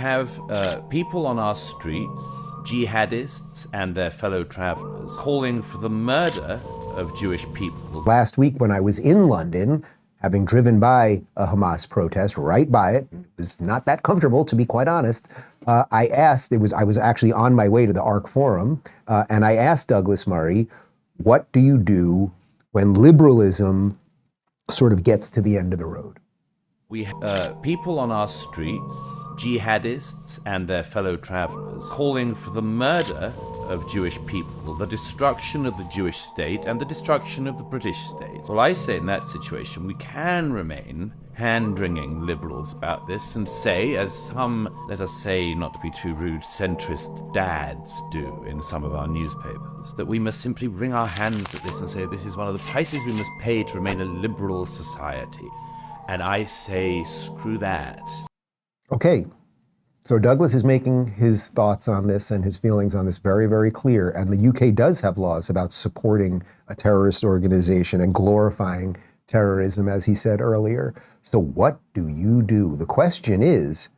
Have people on our streets, jihadists and their fellow travelers, calling for the murder of Jewish people. Last week when I was in London, having driven by a Hamas protest, right by it was not that comfortable, to be quite honest. I was actually on my way to the ARC Forum, and I asked Douglas Murray, what do you do when liberalism sort of gets to the end of the road? We have people on our streets, jihadists and their fellow travelers, calling for the murder of Jewish people, the destruction of the Jewish state and the destruction of the British state. Well, I say in that situation we can remain hand-wringing liberals about this and say, as some, let us say, not to be too rude, centrist dads do in some of our newspapers, that we must simply wring our hands at this and say this is one of the prices we must pay to remain a liberal society. And I say, screw that. Okay, so Douglas is making his thoughts on this and his feelings on this very, very clear. And the UK does have laws about supporting a terrorist organization and glorifying terrorism, as he said earlier. So what do you do? The question is,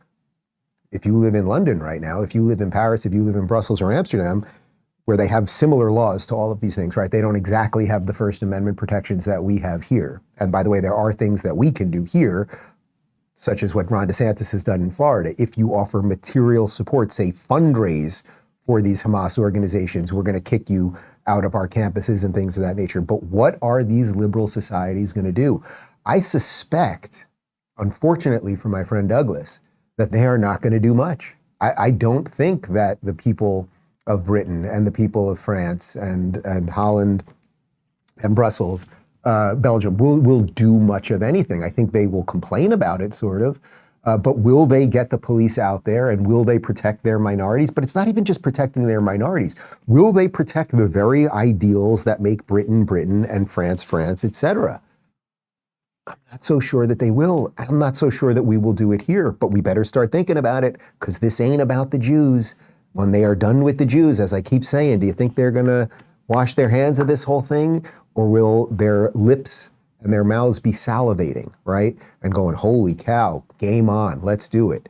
if you live in London right now, if you live in Paris, if you live in Brussels or Amsterdam, where they have similar laws to all of these things, right? They don't exactly have the First Amendment protections that we have here. And by the way, there are things that we can do here, such as what Ron DeSantis has done in Florida. If you offer material support, say fundraise for these Hamas organizations, we're going to kick you out of our campuses and things of that nature. But what are these liberal societies going to do? I suspect, unfortunately for my friend Douglas, that they are not going to do much. I don't think that the people of Britain and the people of France and Holland and Brussels, Belgium, will do much of anything. I think they will complain about it, sort of, but will they get the police out there and will they protect their minorities? But it's not even just protecting their minorities. Will they protect the very ideals that make Britain, Britain, and France, France, etc.? I'm not so sure that they will. I'm not so sure that we will do it here, but we better start thinking about it, because this ain't about the Jews. When they are done with the Jews, as I keep saying, do you think they're going to wash their hands of this whole thing? Or will their lips and their mouths be salivating, right? And going, holy cow, game on, let's do it.